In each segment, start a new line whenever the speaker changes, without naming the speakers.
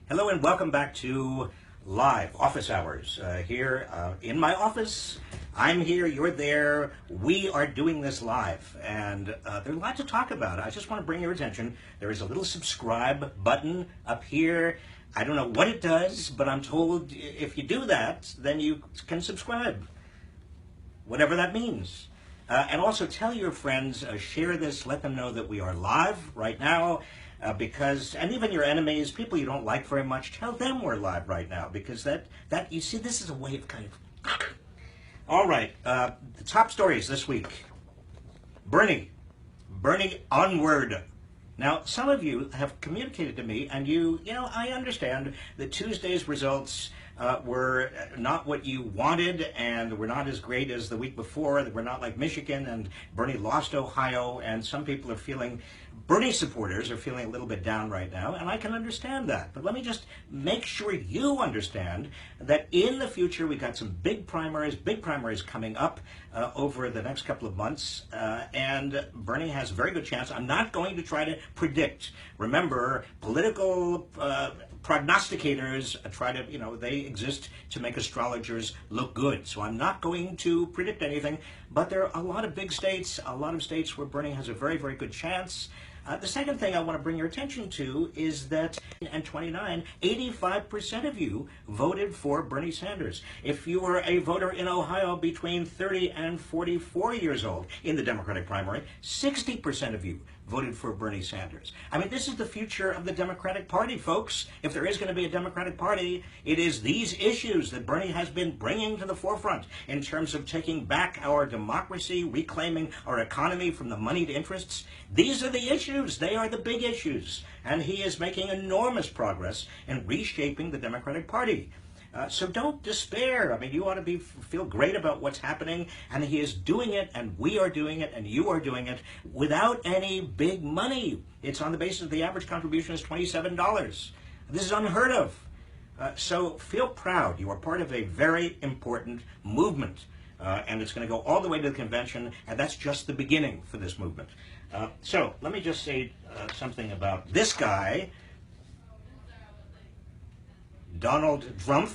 Hello and welcome back to Live Office Hours. Here in my office, I'm here, you're there, we are doing this live, and there's a lot to talk about. I just want to bring your attention. There is a little subscribe button up here. I don't know what it does, but I'm told if you do that, then you can subscribe, whatever that means. And also tell your friends, share this, let them know that we are live right now. And even your enemies, people you don't like very much, tell them we're live right now, because that you see, this is a way of kind of. All right, the top stories this week. Bernie onward. Now, some of you have communicated to me, and I understand that Tuesday's results were not what you wanted, and were not as great as the week before. They were not like Michigan, and Bernie lost Ohio, and some people are feeling, Bernie supporters are feeling a little bit down right now, and I can understand that. But let me just make sure you understand that in the future we got some big primaries coming up over the next couple of months, and Bernie has a very good chance. I'm not going to try to predict. Remember, political prognosticators try to, they exist to make astrologers look good. So I'm not going to predict anything, but there are a lot of big states, a lot of states where Bernie has a very, very good chance. The second thing I want to bring your attention to is that in 29, 85% of you voted for Bernie Sanders. If you were a voter in Ohio between 30 and 44 years old in the Democratic primary, 60% of you voted for Bernie Sanders. I mean, this is the future of the Democratic Party, folks. If there is going to be a Democratic Party, it is these issues that Bernie has been bringing to the forefront in terms of taking back our democracy, reclaiming our economy from the moneyed interests. These are the issues. They are the big issues. And he is making enormous progress in reshaping the Democratic Party. So don't despair. I mean, you ought to feel great about what's happening, and he is doing it, and we are doing it, and you are doing it without any big money. It's on the basis of the average contribution is $27. This is unheard of. So feel proud. You are part of a very important movement, and it's going to go all the way to the convention, and that's just the beginning for this movement. So let me just say something about this guy, Donald Trump.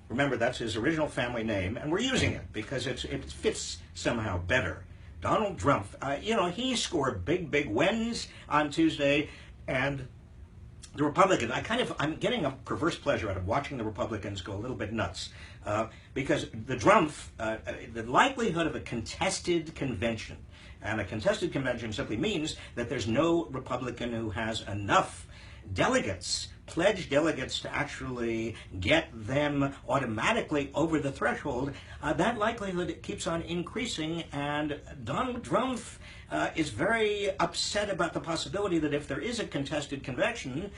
Remember, that's his original family name, and we're using it because it fits somehow better. Donald Trump, he scored big wins on Tuesday, and the Republicans, I'm getting a perverse pleasure out of watching the Republicans go a little bit nuts, because the likelihood of a contested convention, and a contested convention simply means that there's no Republican who has enough delegates, pledged delegates, to actually get them automatically over the threshold. That likelihood keeps on increasing, and Donald Trump is very upset about the possibility that if there is a contested convention,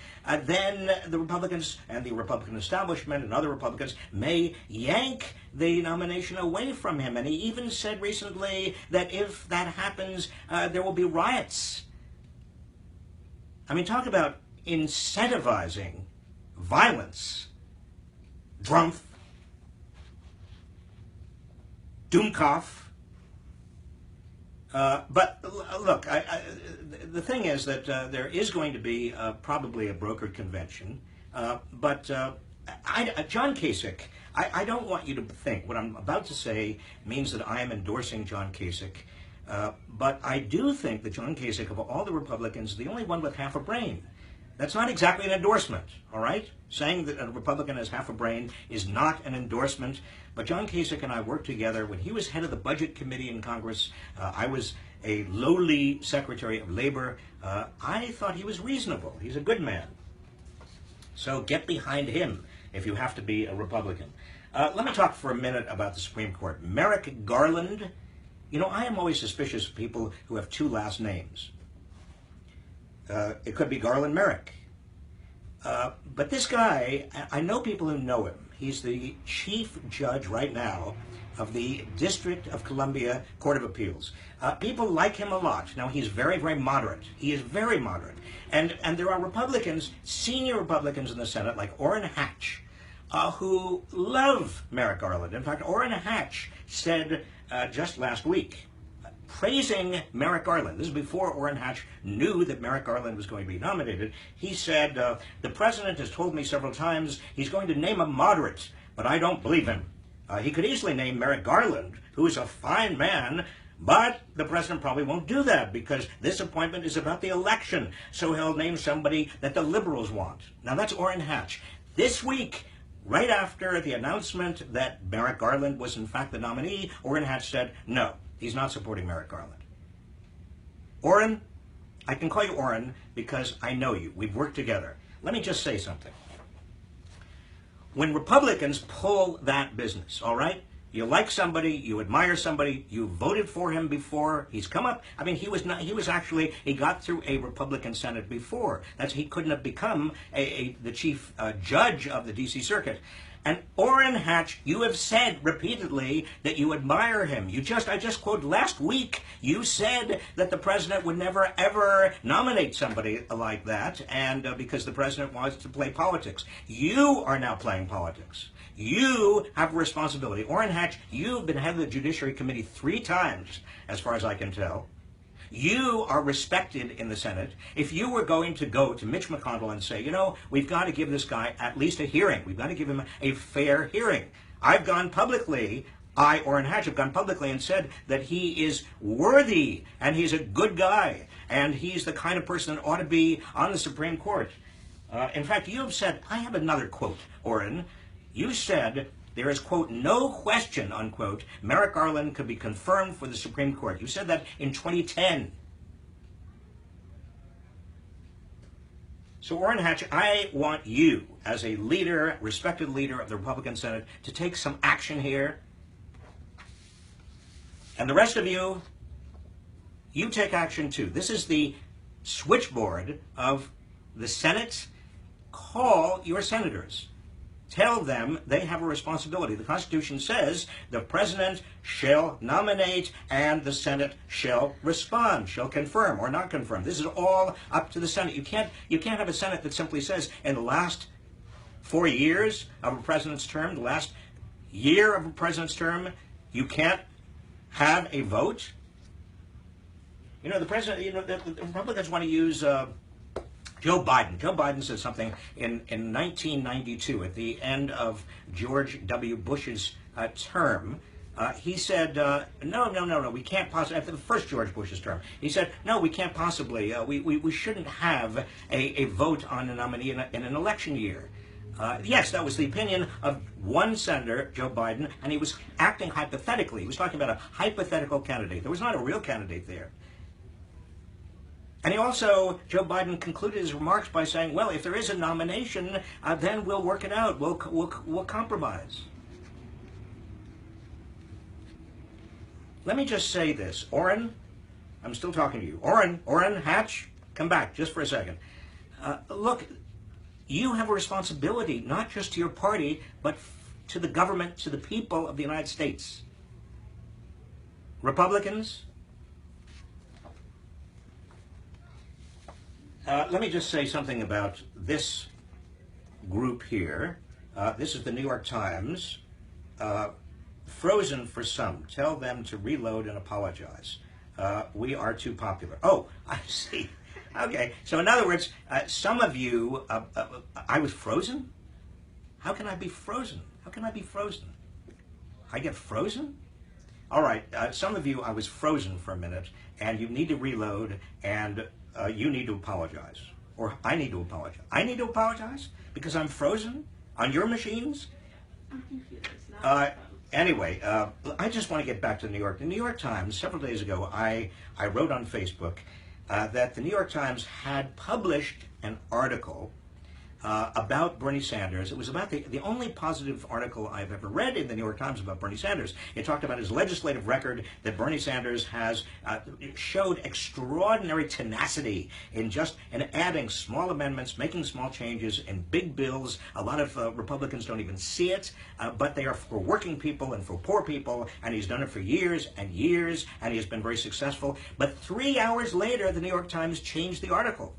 then the Republicans and the Republican establishment and other Republicans may yank the nomination away from him. And he even said recently that if that happens, there will be riots. I mean, talk about incentivizing violence. Trump, Dumkopf. But look, the thing is that there is going to be probably a brokered convention. But John Kasich, I don't want you to think what I'm about to say means that I am endorsing John Kasich. But I do think that John Kasich, of all the Republicans, is the only one with half a brain. That's not exactly an endorsement, all right? Saying that a Republican has half a brain is not an endorsement. But John Kasich and I worked together when he was head of the Budget Committee in Congress. I was a lowly Secretary of Labor. I thought he was reasonable. He's a good man. So get behind him if you have to be a Republican. Let me talk for a minute about the Supreme Court. Merrick Garland. I am always suspicious of people who have two last names. It could be Garland Merrick. But this guy, I know people who know him. He's the chief judge right now of the District of Columbia Court of Appeals. People like him a lot. Now, he's very, very moderate. He is very moderate. And there are Republicans, senior Republicans in the Senate, like Orrin Hatch, who love Merrick Garland. In fact, Orrin Hatch said just last week, praising Merrick Garland. This is before Orrin Hatch knew that Merrick Garland was going to be nominated. He said, the president has told me several times he's going to name a moderate, but I don't believe him. He could easily name Merrick Garland, who is a fine man, but the president probably won't do that because this appointment is about the election, so he'll name somebody that the liberals want. Now that's Orrin Hatch. This week, right after the announcement that Merrick Garland was in fact the nominee, Orrin Hatch said, no, he's not supporting Merrick Garland. Orrin, I can call you Orrin because I know you. We've worked together. Let me just say something. When Republicans pull that business, all right, you like somebody, you admire somebody, you voted for him before he's come up. I mean, he got through a Republican Senate before. He couldn't have become the chief judge of the D.C. Circuit. And Orrin Hatch, you have said repeatedly that you admire him. I just quoted last week, you said that the president would never, ever nominate somebody like that, and because the president wants to play politics. You are now playing politics. You have a responsibility. Orrin Hatch, you've been head of the Judiciary Committee 3 times, as far as I can tell. You are respected in the Senate. If you were going to go to Mitch McConnell and say, you know, we've got to give this guy at least a hearing. We've got to give him a fair hearing. I've gone publicly, Orrin Hatch, have gone publicly and said that he is worthy and he's a good guy and he's the kind of person that ought to be on the Supreme Court. In fact, you have said, I have another quote, Orrin. You said, there is, quote, no question, unquote, Merrick Garland could be confirmed for the Supreme Court. You said that in 2010. So, Orrin Hatch, I want you, as a leader, respected leader of the Republican Senate, to take some action here. And the rest of you, you take action too. This is the switchboard of the Senate. Call your senators. Tell them they have a responsibility. The Constitution says the president shall nominate and the Senate shall respond, shall confirm or not confirm. This is all up to the Senate. You can't have a Senate that simply says in the last 4 years of a president's term, the last year of a president's term, you can't have a vote. You know, the president, the Republicans want to use Joe Biden. Joe Biden said something in 1992 at the end of George W. Bush's term. He said, no, we can't possibly, after the first George Bush's term, he said, no, we can't possibly, we shouldn't have a vote on a nominee in an election year. Yes, that was the opinion of one senator, Joe Biden, and he was acting hypothetically. He was talking about a hypothetical candidate. There was not a real candidate there. And he also, Joe Biden concluded his remarks by saying, well, if there is a nomination, then we'll work it out. We'll compromise. Let me just say this. Orrin, I'm still talking to you. Orrin Hatch, come back just for a second. Look, you have a responsibility, not just to your party, but to the government, to the people of the United States. Republicans, let me just say something about this group here. This is the New York Times. Frozen for some. Tell them to reload and apologize. We are too popular. Oh, I see. Okay. So in other words, some of you, I was frozen? How can I be frozen? How can I be frozen? I get frozen? All right. Some of you, I was frozen for a minute, and you need to reload, and you need to apologize. Or I need to apologize. I need to apologize because I'm frozen on your machines?
On computers, not
Anyway, I just want to get back to New York. The New York Times, several days ago, I wrote on Facebook that the New York Times had published an article about Bernie Sanders. It was about the only positive article I've ever read in the New York Times about Bernie Sanders. It talked about his legislative record, that Bernie Sanders has showed extraordinary tenacity in adding small amendments, making small changes in big bills. A lot of Republicans don't even see it, but they are for working people and for poor people, and he's done it for years and years, and he has been very successful. But 3 hours later, the New York Times changed the article.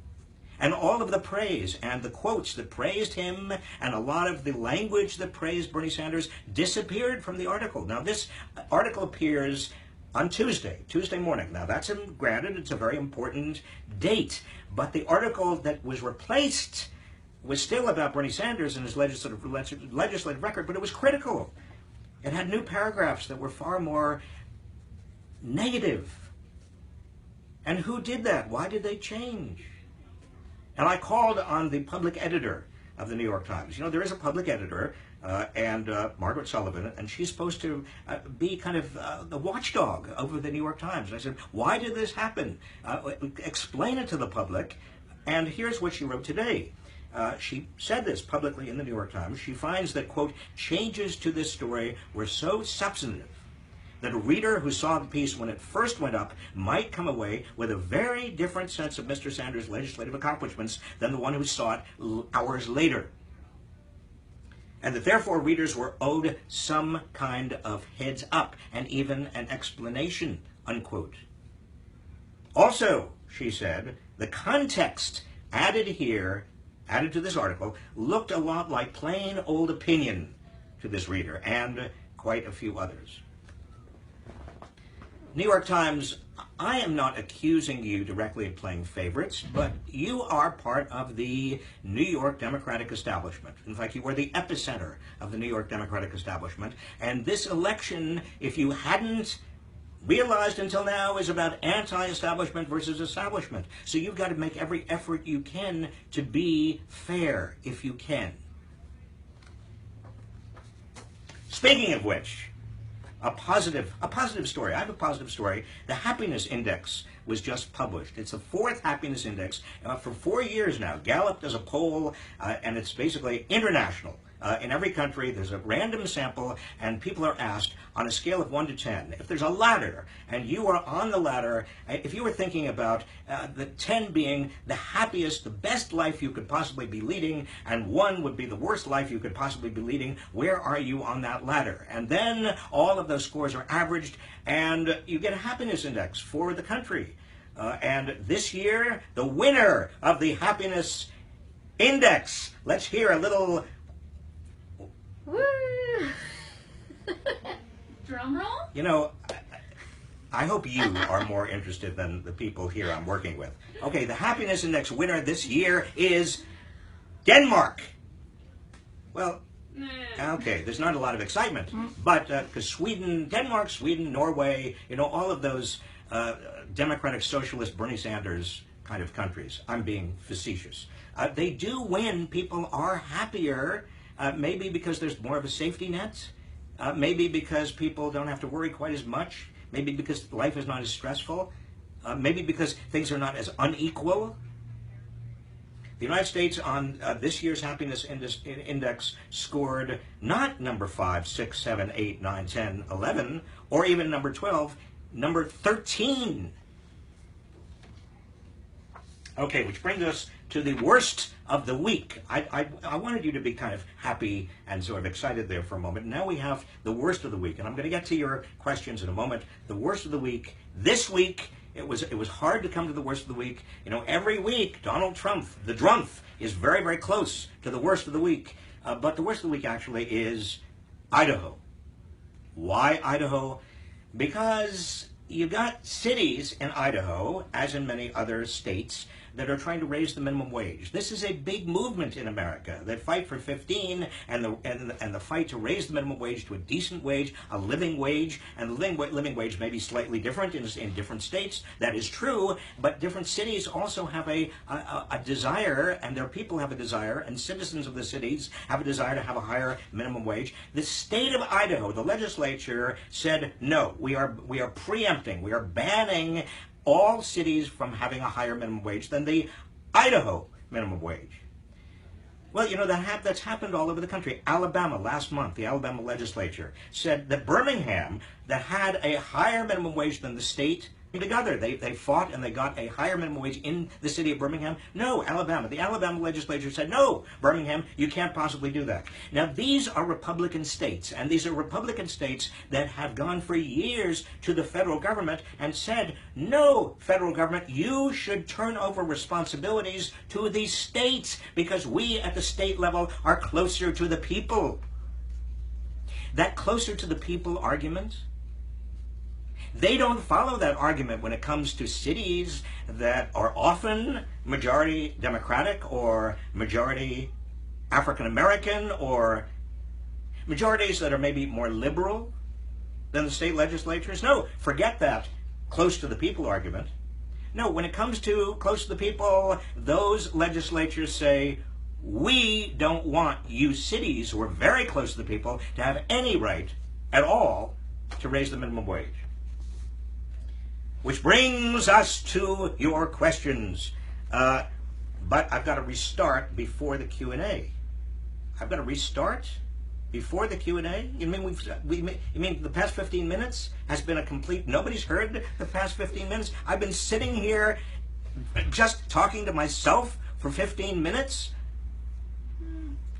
And all of the praise and the quotes that praised him and a lot of the language that praised Bernie Sanders disappeared from the article. Now, this article appears on Tuesday morning. Now that's granted, it's a very important date, but the article that was replaced was still about Bernie Sanders and his legislative record, but it was critical. It had new paragraphs that were far more negative. And who did that? Why did they change? And I called on the public editor of the New York Times. You know, there is a public editor, Margaret Sullivan, and she's supposed to be kind of the watchdog over the New York Times. And I said, why did this happen? Explain it to the public. And here's what she wrote today. She said this publicly in the New York Times. She finds that, quote, changes to this story were so substantive that a reader who saw the piece when it first went up might come away with a very different sense of Mr. Sanders' legislative accomplishments than the one who saw it hours later. And that therefore readers were owed some kind of heads up and even an explanation, unquote. Also, she said, the context added to this article, looked a lot like plain old opinion to this reader and quite a few others. New York Times, I am not accusing you directly of playing favorites, but you are part of the New York Democratic establishment. In fact, you were the epicenter of the New York Democratic establishment. And this election, if you hadn't realized until now, is about anti-establishment versus establishment. So you've got to make every effort you can to be fair, if you can. Speaking of which, a positive story. I have a positive story. The happiness index was just published. It's the fourth happiness index. For 4 years now, Gallup does a poll, and it's basically international. In every country, there's a random sample, and people are asked on a scale of 1 to 10. If there's a ladder, and you are on the ladder, if you were thinking about the 10 being the happiest, the best life you could possibly be leading, and 1 would be the worst life you could possibly be leading, where are you on that ladder? And then all of those scores are averaged, and you get a happiness index for the country. And this year, the winner of the happiness index, let's hear a little...
Woo! Drum roll?
You know, I hope you are more interested than the people here I'm working with. Okay, the happiness index winner this year is Denmark. Well, okay, there's not a lot of excitement, but because Denmark, Sweden, Norway, you know, all of those democratic, socialist, Bernie Sanders kind of countries. I'm being facetious. They do win. People are happier. Maybe because there's more of a safety net. Maybe because people don't have to worry quite as much. Maybe because life is not as stressful. Maybe because things are not as unequal. The United States on this year's happiness index scored not number 5, 6, 7, 8, 9, 10, 11, or even number 12, number 13. Okay, which brings us to the worst of the week. I wanted you to be kind of happy and sort of excited there for a moment. Now we have the worst of the week, and I'm going to get to your questions in a moment. The worst of the week. This week, it was hard to come to the worst of the week. You know, every week, Donald Trump, the Drumpf, is very, very close to the worst of the week. But the worst of the week actually is Idaho. Why Idaho? Because you got cities in Idaho, as in many other states, that are trying to raise the minimum wage. This is a big movement in America. They fight for 15, and the fight to raise the minimum wage to a decent wage, a living wage, and the living wage may be slightly different in different states. That is true, but different cities also have a desire, and their people have a desire, and citizens of the cities have a desire to have a higher minimum wage. The state of Idaho, the legislature said, no, we are preempting, we are banning all cities from having a higher minimum wage than the Idaho minimum wage. Well, you know, that's happened all over the country. Alabama, last month, the Alabama legislature said that Birmingham, that had a higher minimum wage than the state, together. They fought and they got a higher minimum wage in the city of Birmingham. No, Alabama. The Alabama legislature said, no, Birmingham, you can't possibly do that. Now, these are Republican states, and these are Republican states that have gone for years to the federal government and said, no, federal government, you should turn over responsibilities to the states because we at the state level are closer to the people. That closer to the people argument, They don't follow that argument when it comes to cities that are often majority Democratic or majority African American or majorities that are maybe more liberal than the state legislatures. No, forget that close to the people argument. No, when it comes to close to the people, those legislatures say, we don't want you cities who are very close to the people to have any right at all to raise the minimum wage. Which brings us to your questions. But I've got to restart before the Q&A. I've got to restart before the Q&A? You mean the past 15 minutes has been a complete, nobody's heard the past 15 minutes? I've been sitting here just talking to myself for 15 minutes?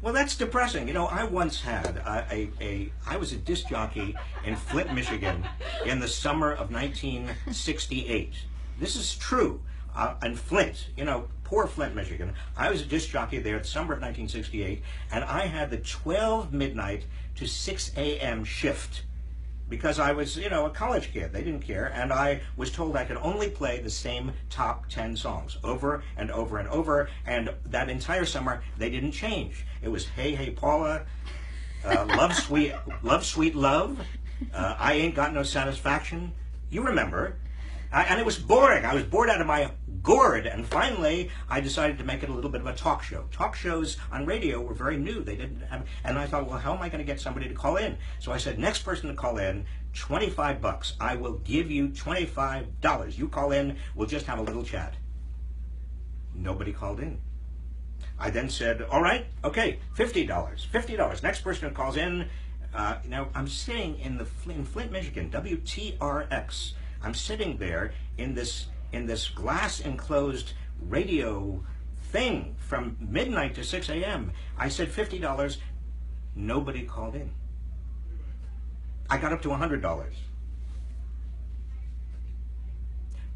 Well, that's depressing. You know, I once had I was a disc jockey in Flint, Michigan in the summer of 1968. This is true. In Flint, you know, poor Flint, Michigan. I was a disc jockey there in the summer of 1968, and I had the 12 midnight to 6 a.m. shift because I was, you know, a college kid. They didn't care, and I was told I could only play the same top 10 songs over and over and over, and that entire summer they didn't change. It was Hey Hey Paula, Love Sweet Love, I Ain't Got No Satisfaction. You remember. And it was boring. I was bored out of my gourd, and finally I decided to make it a little bit of a talk show. Talk shows on radio were very new. They didn't have, and I thought, well, how am I going to get somebody to call in? So I said, next person to call in, $25. I will give you $25. You call in, we'll just have a little chat. Nobody called in. I then said, all right, okay, $50. $50. Next person who calls in. Now I'm sitting in Flint, Michigan, WTRX. I'm sitting there in this glass enclosed radio thing from midnight to 6 a.m. I said $50. Nobody called in. I got up to $100.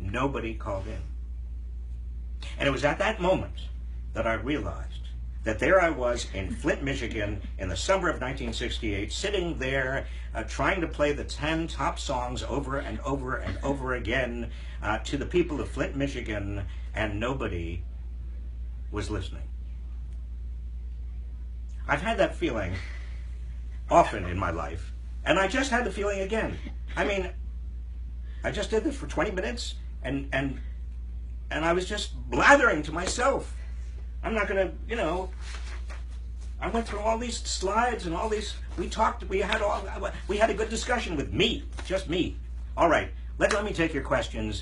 Nobody called in. And it was at that moment that I realized that there I was in Flint, Michigan in the summer of 1968, sitting there trying to play the 10 top songs over and over and over again to the people of Flint, Michigan, and nobody was listening. I've had that feeling often in my life, and I just had the feeling again. I mean, I just did this for 20 minutes, and I was just blathering to myself. I'm not going to, you know, I went through all these slides and all these, we had a good discussion with me, just me. All right, let me take your questions.